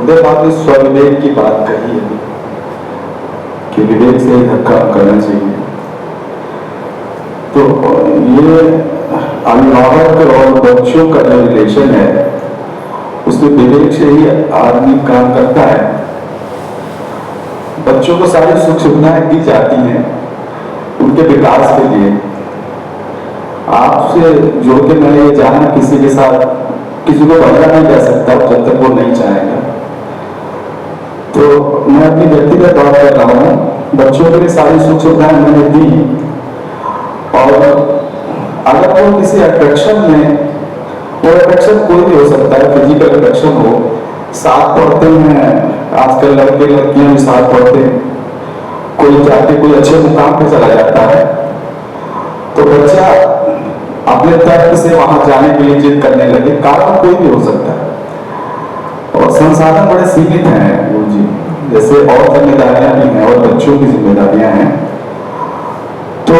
उदय बाबू ने स्वविवेक की बात कही है कि विवेक से ही हर काम करना चाहिए। तो ये अभिभावक और बच्चों का जो रिलेशन है उसमें विवेक से ही आदमी काम करता है। बच्चों को सारी सुख सुविधाएं दी जाती हैं उनके विकास के लिए। आपसे जोड़ के मैंने ये जाना, किसी के साथ किसी को बदला नहीं जा सकता जब तक वो नहीं चाहेगा। तो मैं अपनी व्यक्तिगत बात कर रहा हूँ, बच्चों के लिए सारी सुख सुविधाएं मैंने दी, और अगर वो किसी अट्रैक्शन में, वो अट्रैक्शन कोई भी हो सकता है, फिजिकल अट्रैक्शन हो, साथ पढ़ते हैं, आजकल लड़के लड़कियां भी साथ पढ़ते हैं, कोई जाके कोई अच्छे मुकाम पे चला जाता है, तो बच्चा अपने तर्क से वहां जाने के लिए जिद करने लगे। कारण कोई भी हो सकता है और संसाधन बड़े सीमित हैं गुरु जी, जैसे और जिम्मेदारियां भी हैं और बच्चों की जिम्मेदारियां हैं। तो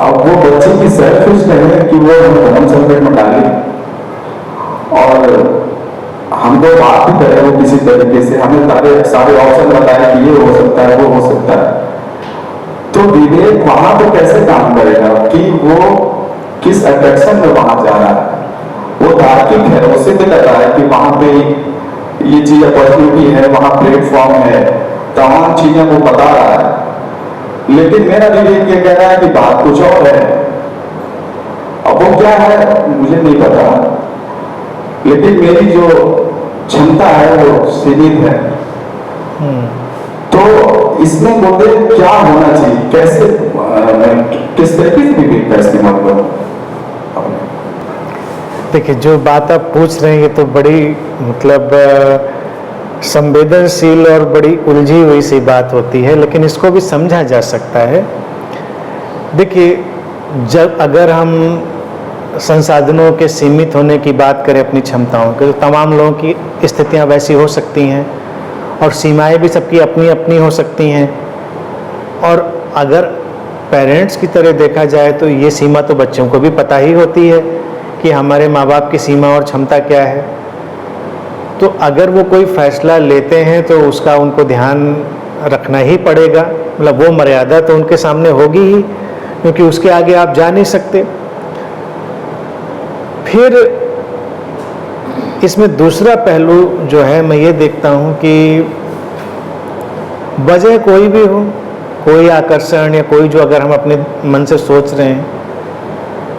अब वो बच्चे की सेल्फिश है कि वो धर्म संकट में डाले और हमको बात भी करे वो किसी तरीके से, हमें सारे ऑप्शन बताए कि ये हो सकता है, वो हो सकता है। तो विवेक वहां तो कैसे काम करेगा कि वो किस अट्रैक्शन में वहां जा रहा है। वो तार्किक है, उसे भी लग रहा है कि वहां पे ये चीज अपॉर्चुनिटी है, वहां प्लेटफॉर्म है, तमाम चीजें वो बता रहा है। लेकिन मेरा विवेक ये कह रहा है कि बात कुछ और है। अब वो क्या है मुझे नहीं पता, लेकिन मेरी जो क्षमता है वो सीमित है। तो इसमें बोले क्या होना चाहिए, कैसे किस तरीके से विवेक का इस्तेमाल करूं? देखिए, जो बात आप पूछ रहे हैं ये तो बड़ी मतलब संवेदनशील और बड़ी उलझी हुई सी बात होती है, लेकिन इसको भी समझा जा सकता है। देखिए, जब अगर हम संसाधनों के सीमित होने की बात करें अपनी क्षमताओं के, तो तमाम लोगों की स्थितियां वैसी हो सकती हैं और सीमाएं भी सबकी अपनी अपनी हो सकती हैं। और अगर पेरेंट्स की तरह देखा जाए तो ये सीमा तो बच्चों को भी पता ही होती है कि हमारे माँ बाप की सीमा और क्षमता क्या है। तो अगर वो कोई फैसला लेते हैं तो उसका उनको ध्यान रखना ही पड़ेगा, मतलब वो मर्यादा तो उनके सामने होगी ही, क्योंकि उसके आगे आप जा नहीं सकते। फिर इसमें दूसरा पहलू जो है मैं ये देखता हूँ कि वजह कोई भी हो, कोई आकर्षण या कोई जो अगर हम अपने मन से सोच रहे हैं,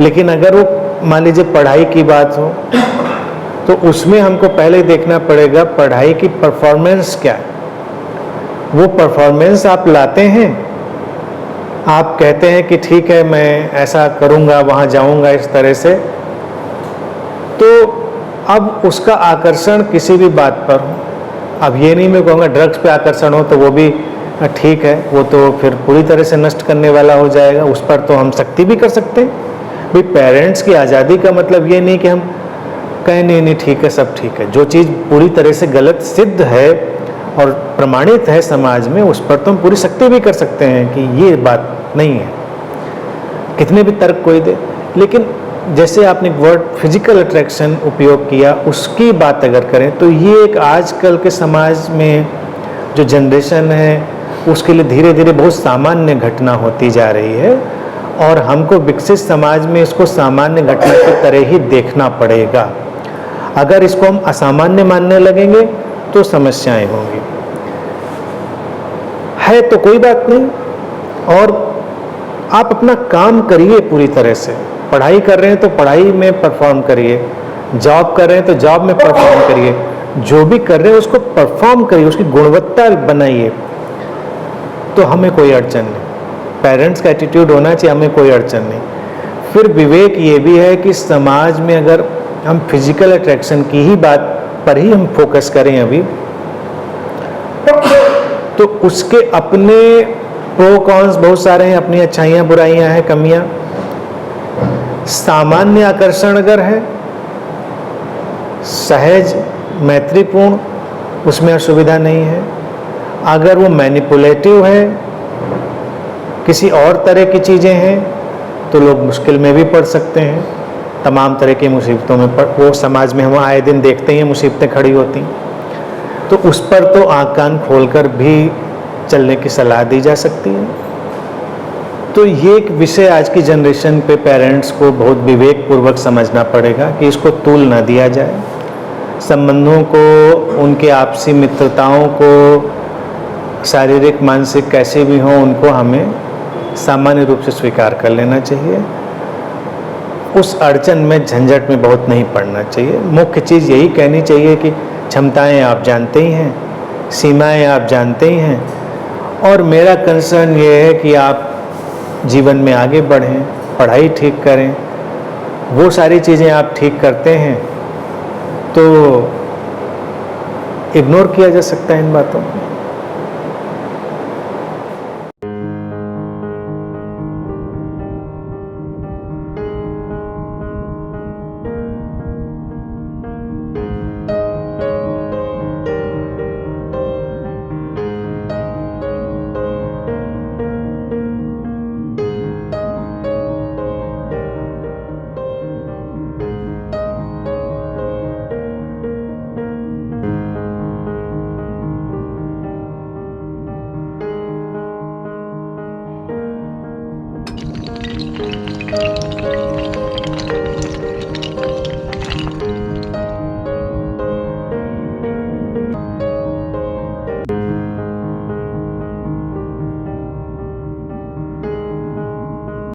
लेकिन अगर वो मान लीजिए पढ़ाई की बात हो तो उसमें हमको पहले देखना पड़ेगा पढ़ाई की परफॉर्मेंस क्या है। वो परफॉर्मेंस आप लाते हैं, आप कहते हैं कि ठीक है मैं ऐसा करूँगा, वहाँ जाऊँगा इस तरह से, तो अब उसका आकर्षण किसी भी बात पर हो। अब ये नहीं मैं कहूँगा ड्रग्स पे आकर्षण हो तो वो भी ठीक है, वो तो फिर पूरी तरह से नष्ट करने वाला हो जाएगा, उस पर तो हम सख्ती भी कर सकते हैं। भाई पेरेंट्स की आज़ादी का मतलब ये नहीं कि हम कहें नहीं नहीं ठीक है सब ठीक है। जो चीज़ पूरी तरह से गलत सिद्ध है और प्रमाणित है समाज में, उस पर तो हम पूरी सख्ती भी कर सकते हैं कि ये बात नहीं है, कितने भी तर्क कोई दे। लेकिन जैसे आपने वर्ड फिजिकल अट्रैक्शन उपयोग किया, उसकी बात अगर करें तो ये एक आजकल के समाज में जो जनरेशन है उसके लिए धीरे धीरे बहुत सामान्य घटना होती जा रही है, और हमको विकसित समाज में इसको सामान्य घटना की तरह ही देखना पड़ेगा। अगर इसको हम असामान्य मानने लगेंगे तो समस्याएं होंगी। है तो कोई बात नहीं, और आप अपना काम करिए पूरी तरह से। पढ़ाई कर रहे हैं तो पढ़ाई में परफॉर्म करिए, जॉब कर रहे हैं तो जॉब में परफॉर्म करिए, जो भी कर रहे हैं उसको परफॉर्म करिए, उसकी गुणवत्ता बनाइए, तो हमें कोई अड़चन नहीं। पेरेंट्स का एटीट्यूड होना चाहिए, हमें कोई अड़चन नहीं। फिर विवेक ये भी है कि समाज में अगर हम फिजिकल अट्रैक्शन की ही बात पर ही हम फोकस करें अभी, तो उसके अपने प्रो कॉन्स बहुत सारे हैं, अपनी अच्छाइयाँ बुराइयाँ हैं, कमियाँ। सामान्य आकर्षण अगर है, सहज मैत्रीपूर्ण, उसमें असुविधा नहीं है। अगर वो मैनिपुलेटिव है, किसी और तरह की चीज़ें हैं, तो लोग मुश्किल में भी पड़ सकते हैं। तमाम तरह की मुसीबतों में वो समाज में हम आए दिन देखते हैं मुसीबतें खड़ी होती। तो उस पर तो आँख कान खोलकर भी चलने की सलाह दी जा सकती है। तो ये एक विषय आज की जनरेशन पे पेरेंट्स को बहुत विवेकपूर्वक समझना पड़ेगा कि इसको तूल ना दिया जाए। संबंधों को, उनके आपसी मित्रताओं को, शारीरिक मानसिक कैसे भी हों, उनको हमें सामान्य रूप से स्वीकार कर लेना चाहिए। उस अड़चन में, झंझट में बहुत नहीं पड़ना चाहिए। मुख्य चीज़ यही कहनी चाहिए कि क्षमताएं आप जानते ही हैं, सीमाएं आप जानते ही हैं, और मेरा कंसर्न ये है कि आप जीवन में आगे बढ़ें, पढ़ाई ठीक करें। वो सारी चीज़ें आप ठीक करते हैं तो इग्नोर किया जा सकता है इन बातों को।